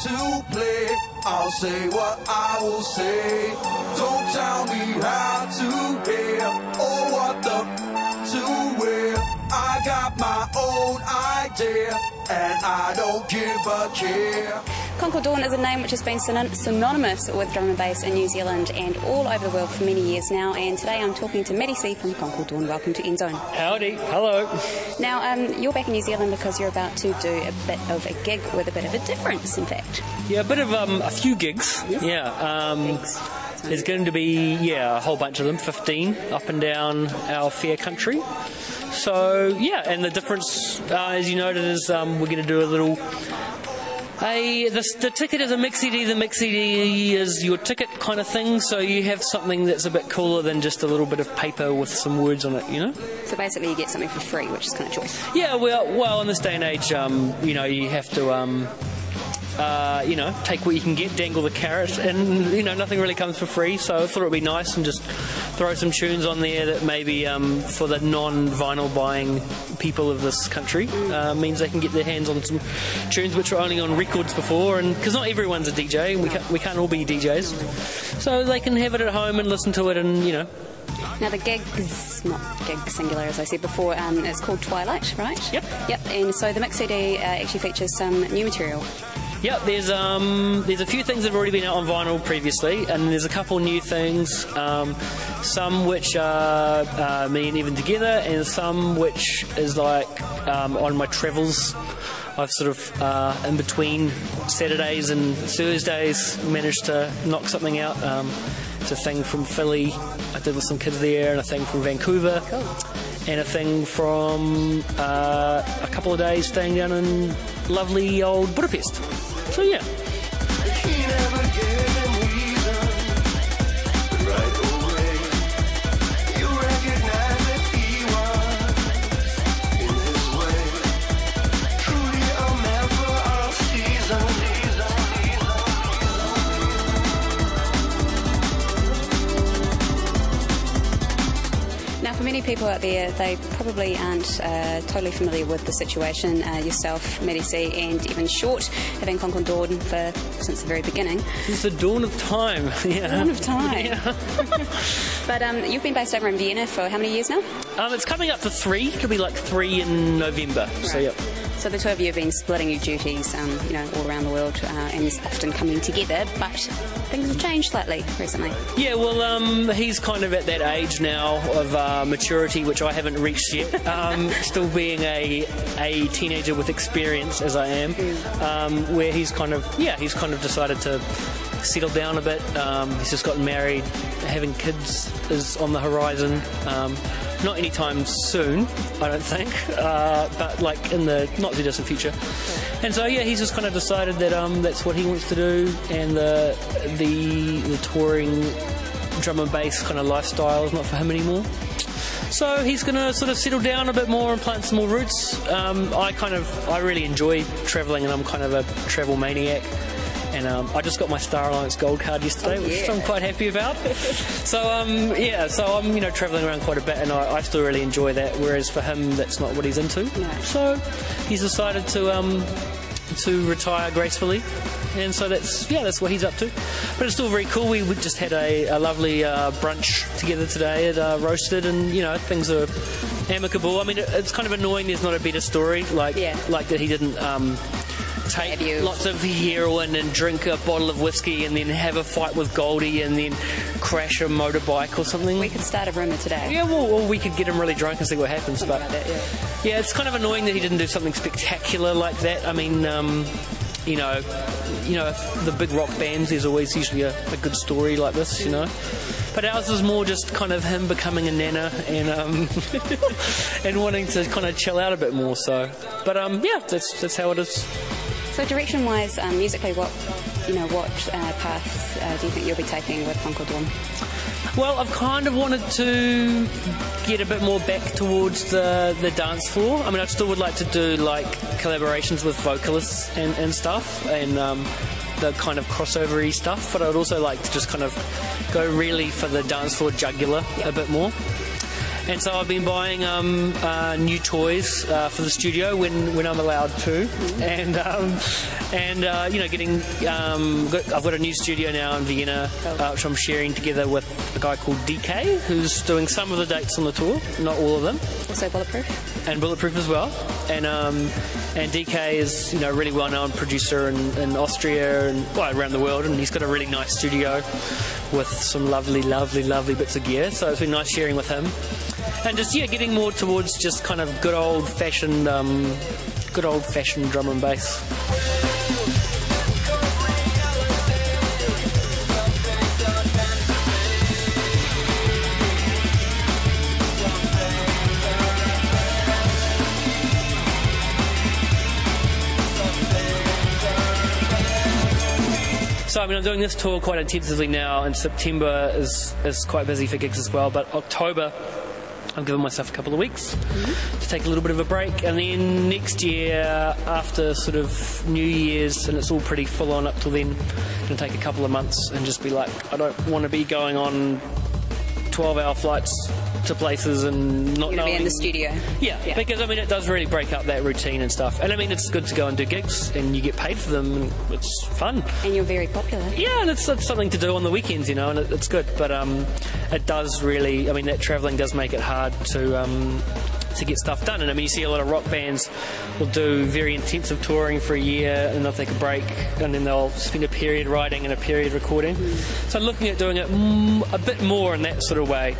to play. I'll say what I will say. Don't tell me how to hear or what to wear. I got my own idea and I don't give a care. Concord Dawn is a name which has been synonymous with drum and bass in New Zealand and all over the world for many years now, and today I'm talking to Maddie C from Concord Dawn. Welcome to NZOWN. Howdy, hello. Now, you're back in New Zealand because you're about to do a bit of a gig with a bit of a difference, in fact. Yeah, a bit of a few gigs. Yes. Yeah, there's going to be, a whole bunch of them, 15 up and down our fair country. So, yeah, and the difference, as you noted, is we're going to do a little... the ticket is a mix CD. The mix CD is your ticket kind of thing, so you have something that's a bit cooler than just a little bit of paper with some words on it, you know? So basically you get something for free, which is kind of choice. Yeah, well, in this day and age, you have to... take what you can get, dangle the carrot, and, nothing really comes for free, so I thought it would be nice and just throw some tunes on there that maybe for the non-vinyl buying people of this country means they can get their hands on some tunes which were only on records before, and because not everyone's a DJ, and we can't all be DJs, so they can have it at home and listen to it and, Now the gig is not gig singular, as I said before. It's called Twilight, right? Yep. And so the mix CD actually features some new material. Yep, there's a few things that have already been out on vinyl previously, and there's a couple new things, some which are me and Evan together, and some which is like on my travels. I've sort of, in between Saturdays and Thursdays, managed to knock something out. It's a thing from Philly, I did with some kids there, and a thing from Vancouver. Cool. And a thing from a couple of days staying down in lovely old Budapest. So yeah. For many people out there, they probably aren't totally familiar with the situation. Yourself, Maddie C, and even Short, having Concord Dawn since the very beginning. Since the dawn of time, yeah. Dawn of time. Yeah. But you've been based over in Vienna for how many years now? It's coming up to 3. It'll be like 3 in November. Right. So yeah. So the two of you have been splitting your duties, all around the world, and often coming together. But things have changed slightly recently. Yeah, well, he's kind of at that age now of maturity, which I haven't reached yet. Still being a teenager with experience, as I am, where he's kind of decided to settle down a bit. He's just gotten married. Having kids is on the horizon. Not anytime soon, I don't think, but like in the not too distant future. And so yeah, he's just kind of decided that that's what he wants to do, and the touring drum and bass kind of lifestyle is not for him anymore. So he's going to sort of settle down a bit more and plant some more roots. I really enjoy travelling, and I'm kind of a travel maniac. And I just got my Star Alliance Gold card yesterday, which I'm quite happy about. So I'm travelling around quite a bit, and I still really enjoy that. Whereas for him, that's not what he's into. No. So he's decided to retire gracefully, and so that's what he's up to. But it's still very cool. We just had a lovely brunch together today at Roasted, and things are amicable. I mean, it's kind of annoying. There's not a better story like that he didn't. Take lots of heroin and drink a bottle of whiskey and then have a fight with Goldie and then crash a motorbike or something. We could start a rumour today. Yeah, or we could get him really drunk and see what happens. Something but like that, yeah, it's kind of annoying that he didn't do something spectacular like that. I mean, the big rock bands, there's always usually a good story like this, But ours is more just kind of him becoming a nana and and wanting to kind of chill out a bit more. So, but that's how it is. So direction-wise, musically, what path do you think you'll be taking with Concord Dawn? Well, I've kind of wanted to get a bit more back towards the dance floor. I mean, I still would like to do like collaborations with vocalists and stuff, and the kind of crossover-y stuff, but I would also like to just kind of go really for the dance floor jugular a bit more. And so I've been buying new toys for the studio when I'm allowed to, and getting. I've got a new studio now in Vienna, which I'm sharing together with a guy called DK, who's doing some of the dates on the tour, not all of them. Also Bulletproof. And Bulletproof as well. And DK is a really well-known producer in Austria and around the world, and he's got a really nice studio with some lovely bits of gear. So it's been nice sharing with him, and just getting more towards just kind of good old fashioned drum and bass. So I'm doing this tour quite intensively now, and September is quite busy for gigs as well, but October I'm giving myself a couple of weeks to take a little bit of a break, and then next year after sort of New Year's, and it's all pretty full on up till then, I'm going to take a couple of months and just be like, I don't want to be going on 12-hour flights to places and not knowing. Be in the studio. Yeah, because it does really break up that routine and stuff. And it's good to go and do gigs, and you get paid for them, and it's fun. And you're very popular. Yeah, and it's something to do on the weekends, and it's good. But it does really. That travelling does make it hard to get stuff done. And you see a lot of rock bands will do very intensive touring for a year, and they'll take a break, and then they'll spend a period writing and a period recording. So I'm looking at doing it a bit more in that sort of way,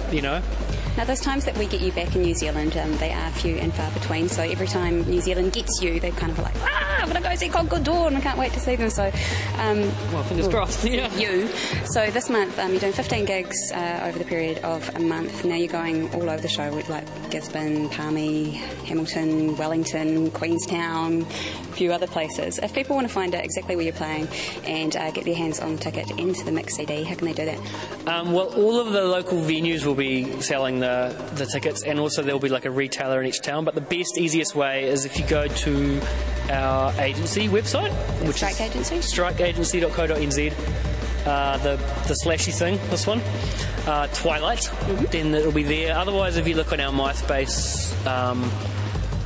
Now, those times that we get you back in New Zealand, they are few and far between. So every time New Zealand gets you, they kind of like, I'm going to go see Concord Dawn. I can't wait to see them. So, fingers crossed. Yeah. You. So this month, you're doing 15 gigs over the period of a month. Now you're going all over the show with like Gisborne, Palmy, Hamilton, Wellington, Queenstown, a few other places. If people want to find out exactly where you're playing and get their hands on the ticket into the mix CD, how can they do that? All of the local venues will be selling the tickets, and also there will be like a retailer in each town, but the best, easiest way is if you go to our agency website, which Strike Agency? strikeagency.co.nz, the slashy thing, this one, Twilight, then it'll be there. Otherwise, if you look on our MySpace,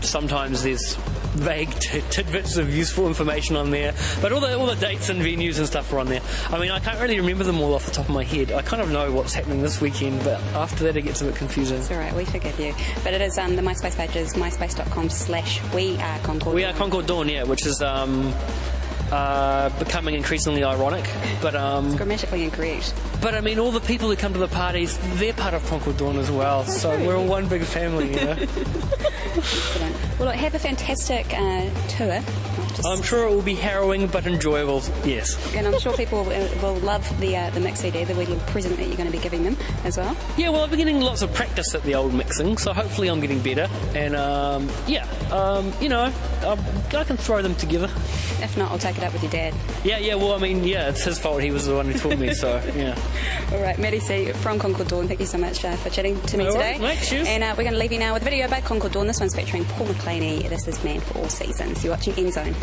sometimes there's vague tidbits of useful information on there, but all the dates and venues and stuff are on there. I can't really remember them all off the top of my head. I kind of know what's happening this weekend, but after that it gets a bit confusing. It's alright, we forgive you. But it is the MySpace page is myspace.com/weareconcord. We are Concord Dawn, which is becoming increasingly ironic, but it's grammatically incorrect. But all the people who come to the parties, they're part of Concord Dawn as well, so we're all one big family, Excellent. Well, look, have a fantastic tour. I'm sure it will be harrowing but enjoyable, yes. And I'm sure people will love the mix CD, the little present that you're going to be giving them as well. Yeah, well, I've been getting lots of practice at the old mixing, so hopefully I'm getting better. And, I can throw them together. If not, I'll take it up with your dad. Yeah, it's his fault. He was the one who taught me, so, yeah. All right, Maddie C from Concord Dawn, thank you so much for chatting to me today. Right, cheers. And we're going to leave you now with a video about Concord Dawn. This one's featuring Paul McClaney. This is Man for All Seasons. You're watching NZOWN.